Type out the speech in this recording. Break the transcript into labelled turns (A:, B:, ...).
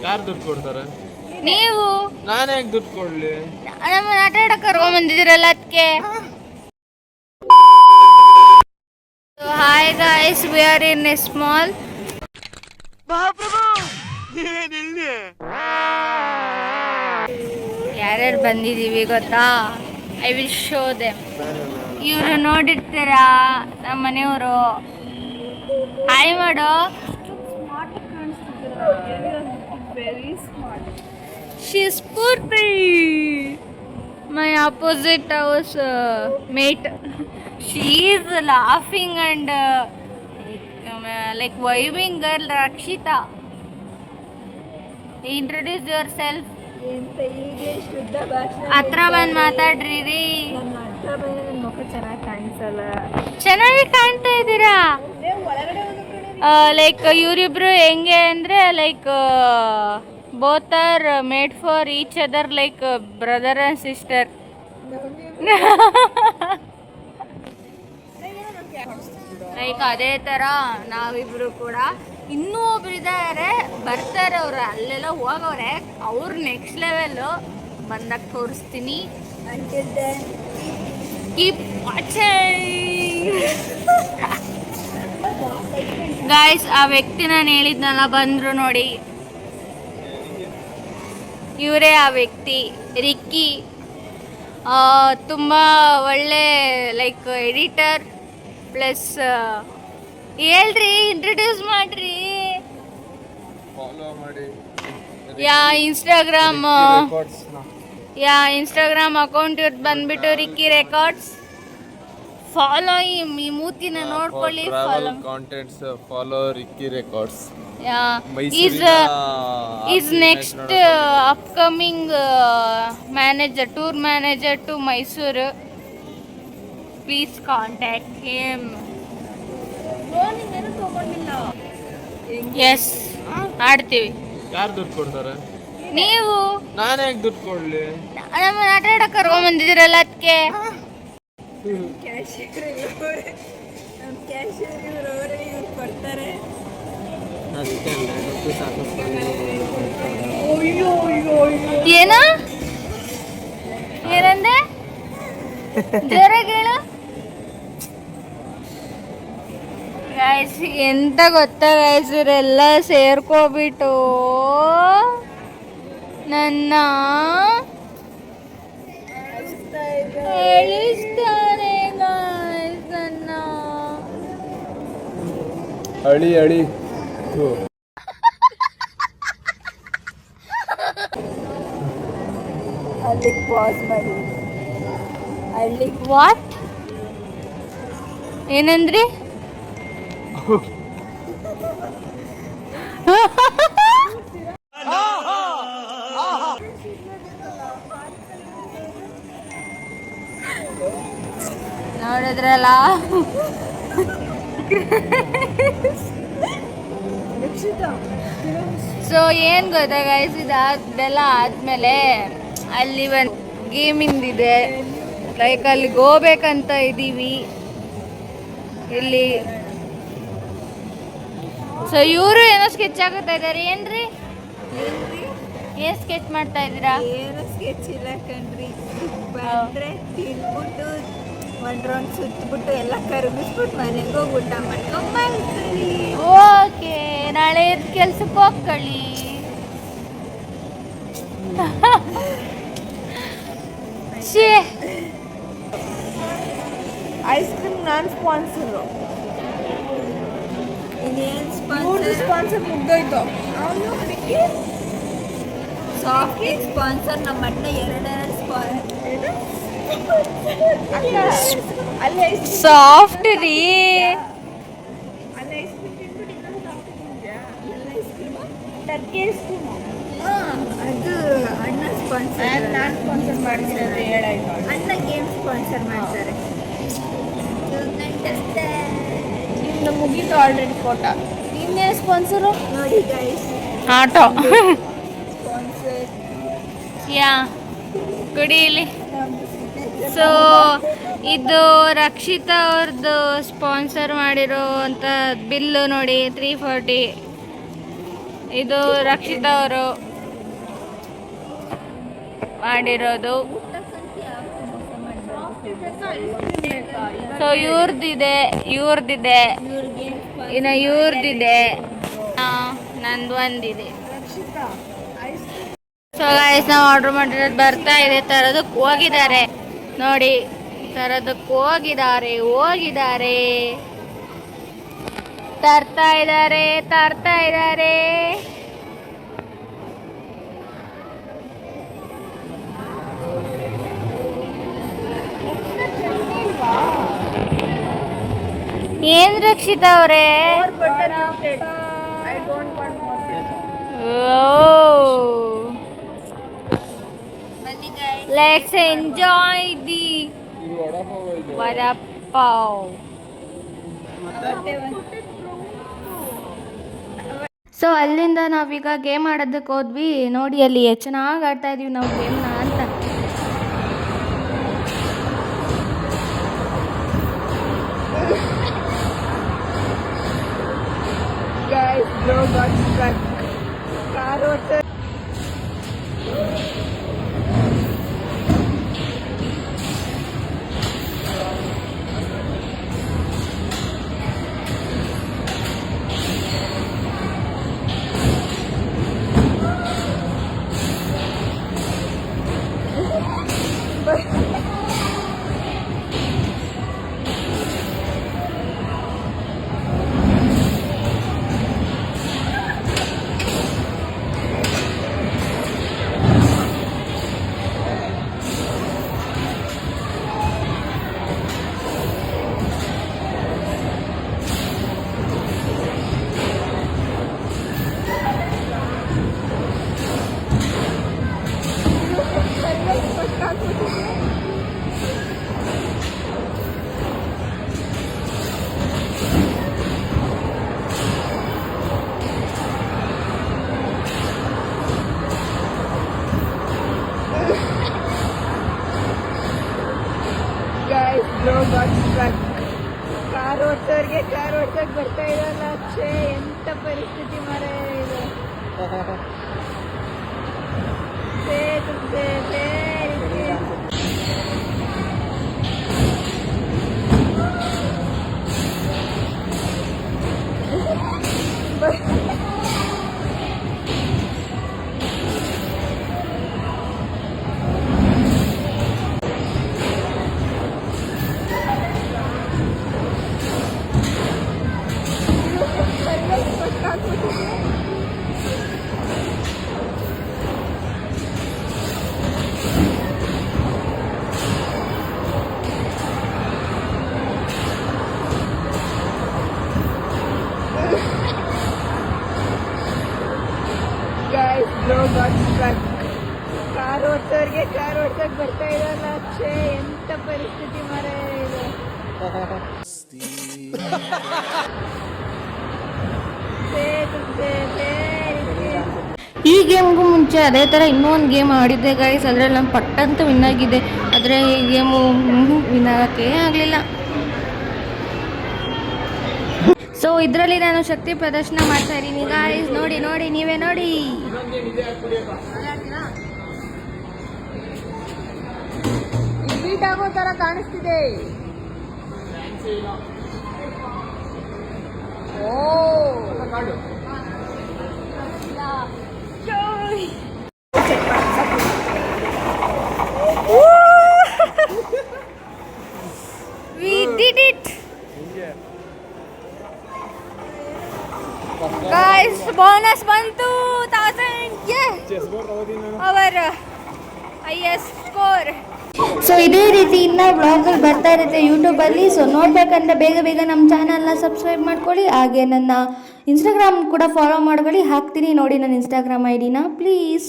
A: ಯಾರು ದುಡ್ಡು ಕೊಡ್ತಾರೆ?
B: ನೀವು.
A: ನಾನು ಯಾಕೆ ದುಡ್ಡು ಕೊಡ್ಲಿ?
B: ನಮ್ಮನ್ನ ಆಟ ಆಡಕ್ಕೆ ಕರ್ಕೊಂಡ್ ಬಂದಿದ್ದೀರಲ್ಲ ಅದಕ್ಕೆ. Hi guys, we are in a small. ಯಾರ್ಯಾರು ಬಂದಿದ್ದೀವಿ ಗೊತ್ತಾ? I will show them. ಇವರು ನೋಡಿರ್ತೀರಾ, ನಮ್ಮ ಮನೆಯವರು. ಹಾಯ್ ಮಾಡು. She is Purti, my opposite house mate. She is laughing and like vibing girl Rakshita. Introduce yourself. ಹತ್ರ ಬಂದು ಮಾತಾಡ್ರಿ ರೀ. ಚೆನ್ನಾಗಿ ಕಾಣ್ತಾ ಇದ್ದೀರಾ. ಲೈಕ್ ಇವರಿಬ್ರು ಹೆಂಗೆ ಅಂದರೆ like both are made for each other, like brother and sister. Like ಅದೇ ಥರ ನಾವಿಬ್ರು ಕೂಡ. ಇನ್ನೂ ಒಬ್ರು ಇದ್ದಾರೆ, ಬರ್ತಾರೆ ಅವರು, ಅಲ್ಲೆಲ್ಲ ಹೋಗವ್ರೆ. ಅವ್ರು ನೆಕ್ಸ್ಟ್ ಲೆವೆಲ್ಲು ಬಂದಾಗ ತೋರಿಸ್ತೀನಿ. Keep watching guys. ಆ ವ್ಯಕ್ತಿ ನಾನು ಹೇಳಿದ್ನಲ್ಲ, ಬಂದರು ನೋಡಿ, ಇವರೇ ಆ ವ್ಯಕ್ತಿ, ರಿಕ್ಕಿ. ತುಂಬ ಒಳ್ಳೆ ಲೈಕ್ ಎಡಿಟರ್ ಪ್ಲಸ್. ಹೇಳ್ರಿ, ಇಂಟ್ರೊಡ್ಯೂಸ್ ಮಾಡ್ರಿ.
A: ಫಾಲೋ ಮಾಡಿ.
B: ಇನ್ಸ್ಟಾಗ್ರಾಮ್ ಅಕೌಂಟ್ ಇವ್ರದ್ದು ಬಂದ್ಬಿಟ್ಟು ರಿಕ್ಕಿ ರೆಕಾರ್ಡ್ಸ್. ಫಾಲೋ ಈ ಮೂತಿನ ನೋಡ್ಕೊಳ್ಳಿ. Follow
A: contents, follow Ricky records.
B: is next upcoming tour manager to Mysore. Please contact him. Yes, ಆಡ್ತೀವಿ.
A: ಯಾರು ದುಡ್ಡು ಕೊಡ್ತಾರೆ?
B: ನೀವು.
A: ನಾನು ಯಾಕೆ ದುಡ್ಡು ಕೊಡ್ಲಿ?
B: ನಮ್ಮನ್ನ ಆಟ ಆಡಕ್ಕೆ ಕರ್ಕೊಂಡ್ ಬಂದಿದ್ದೀರಲ್ಲ ಅದಕ್ಕೆ. ಏನ ಏನಂದೆ? ಜೋರಾಗಿ ಹೇಳು ಗೈಸ್. ಎಂತ ಗೊತ್ತಾ ಗೈಸ್, ಇವರೆಲ್ಲ ಸೇರ್ಕೋಬಿಟ್ಟು ನನ್ನ ಅಳಿಸ್ತಾರೆ ಗೈಸ್. ನನ್ನ
A: ಅಳಿ
B: ಅಲ್ಲಿಗೆ ಪಾಸ್ ಮಾಡಿ. ಅಲ್ಲಿಗೆ ವಾಟ್ ಏನಂದ್ರಿ? ನೋಡಿದ್ರಲ್ಲ, ಸೊ ಏನು ಗೊತ್ತಾ ಗೈಸ್, ಇದೆಲ್ಲ ಆದಮೇಲೆ ಅಲ್ಲಿ ಒಂದು ಗೇಮಿಂದಿದೆ. ಲೈಕ್ ಅಲ್ಲಿಗೆ ಹೋಗ್ಬೇಕಂತ ಇದ್ದೀವಿ ಇಲ್ಲಿ. ಸೊ ಇವರು ಏನೋ ಸ್ಕೆಚ್ ಆಗುತ್ತಾ ಇದ್ದಾರೆ. ಏನ್ರಿ, ಏನು ಸ್ಕೆಚ್ ಮಾಡ್ತಾ ಇದ್ದೀರಾ?
C: ಏನು ಸ್ಕೆಚ್ ಇಲ್ಲ ಕಣ್ರಿ. ಬಂದರೆ ತಿನ್ಬಿಟ್ಟು ಒಂದು ರೌಂಡ್ ಸುತ್ತಬಿಟ್ಟು ಎಲ್ಲ ಕರಗಿಸ್ಬಿಟ್ಟು ಮನೆಗೆ ಹೋಗಿ ಊಟ ಮಾಡ್ಕೊಂಡ್ಬರ್ತೀವಿ.
B: ಓಕೆ, ನಾಳೆ ಕೆಲ್ಸಕ್ಕೆ ಹೋಗ್ಕೊಳ್ಳಿ.
C: ಐಸ್ ಕ್ರೀಮ್ ನಾನು ಸ್ಪಾನ್ಸರು. ಇನ್ನೇನು ಸ್ಪಾನ್ಸರ್ ಮುಗ್ದೋಯ್ತು. ಅವನು ಸಾಫ್ಟ್ ಸ್ಪಾನ್ಸರ್. ನಮ್ಮ ಅಣ್ಣ ಎರಡೆರಡು ಅಲ್ಲಿ
B: ಸಾಫ್ಟ್ ರೀ.
C: ಅಲ್ಲಿ ice cream Turkey ice cream. ಅದು ಅಣ್ಣ ಸ್ಪಾನ್ಸರ್. ನಾನು ಸ್ಪಾನ್ಸರ್ ಮಾಡ್ತೀನಿ ಅಂತ ಹೇಳಾಯ್ತು. ಅಣ್ಣ ಗೇಮ್ ಸ್ಪಾನ್ಸರ್ ಮಾಡ್ತಾರೆ.
B: ಇನ್ನು ಮುಗೀತು ಆಲ್ರೆಡಿ ಫೋಟೋ. ಇನ್ನೇ ಸ್ಪಾನ್ಸರು
C: ನೋಡಿ ಗೈಸ್,
B: ಆಟೋ
C: ಸ್ಪಾನ್ಸರ್.
B: ಯಾ ಕುಡೀಲಿ. ಸೊ ಇದು ರಕ್ಷಿತಾ ಅವ್ರದ್ದು ಸ್ಪಾನ್ಸರ್ ಮಾಡಿರೋ ಅಂತ ಬಿಲ್ಲು ನೋಡಿ, 340. ಇದು ರಕ್ಷಿತಾ ಅವರು ಮಾಡಿರೋದು. ಸೊ ಇವ್ರದ್ದಿದೆ ಇನ್ನು ಇವ್ರದ್ದಿದೆ, ನಂದು ಒಂದಿದೆ. ಸೊ ಗೈಸ್ ನಾವು ಆರ್ಡರ್ ಮಾಡಿರೋದು ಬರ್ತಾ ಇದೆ. ತರೋದಕ್ಕೆ ಹೋಗಿದ್ದಾರೆ ನೋಡಿ, ತರೋದಕ್ಕೆ ಹೋಗಿದ್ದಾರೆ ತರ್ತಾ ಇದ್ದಾರೆ. ಏನ್ ರಕ್ಷಿತಾ ಅವರೇ? Let's enjoy the vada pav. So ಅಲ್ಲಿಂದ ನಾವೀಗ ಗೇಮ್ ಆಡೋದಕ್ಕೆ ಹೋದ್ವಿ. ನೋಡಿ ಅಲ್ಲಿ ಚೆನ್ನಾಗಿ ಆಡ್ತಾ ಇದೀವಿ ನಾವು ಗೇಮ್ನ ಅಂತ.
C: Guys, bro got stuck. Car water. Guys, bro got stuck. Car ಓಡ್ಸೋರ್ಗೆ ಬರ್ತಾ ಇರೋಲ್ಲ. ಅಚ್ಚೆ ಎಂತ ಪರಿಸ್ಥಿತಿ ಮಾರ ಇದು. Guys, bro got stuck. Car ಓಡ್ಸೋರ್ಗೆ ಬರ್ತಾ ಇರೋಲ್ಲ. ಅಚ್ಚೆ ಎಂತ ಪರಿಸ್ಥಿತಿ ಮಾರ ಇದು.
B: ಈ ಗೇಮ್ಗೂ ಮುಂಚೆ ಅದೇ ಥರ ಇನ್ನೊಂದು ಗೇಮ್ ಆಡಿದ್ದೆ ಗೈಸ್. ಅದರಲ್ಲಿ ನಾನು ಪಟ್ಟಂತ ವಿನ್ ಆಗಿದೆ. ಆದರೆ ಈ ಗೇಮು ವಿನ್ ಆಗೋಕ್ಕೆ ಆಗಲಿಲ್ಲ. ಸೊ ಇದರಲ್ಲಿ ನಾನು ಶಕ್ತಿ ಪ್ರದರ್ಶನ ಮಾಡ್ತಾ ಇದ್ದೀನಿ ಗೈಸ್. ನೋಡಿ ನೀವೇ ನೋಡಿ. ಬೀಟ್ ಆಗೋ ಥರ ಕಾಣಿಸ್ತಿದೆ. We did it. Guys, bonus ಬಂತು 1000. Our highest score. ಸೊ ಇದೇ ರೀತಿ ಇನ್ನು ಬ್ಲಾಗಲ್ಲಿ ಬರ್ತಾ ಇರುತ್ತೆ ಯೂಟ್ಯೂಬಲ್ಲಿ. ಸೊ ನೋಡ್ಬೇಕಂದ್ರೆ ಬೇಗ ನಮ್ಮ ಚಾನಲ್ನ ಸಬ್ಸ್ಕ್ರೈಬ್ ಮಾಡ್ಕೊಳ್ಳಿ. ಹಾಗೆ ನನ್ನ ಇನ್ಸ್ಟಾಗ್ರಾಮ್ ಕೂಡ ಫಾಲೋ ಮಾಡ್ಕೊಳ್ಳಿ. ಹಾಕ್ತೀನಿ ನೋಡಿ ನನ್ನ ಇನ್ಸ್ಟಾಗ್ರಾಮ್ ಐಡಿನ ಪ್ಲೀಸ್.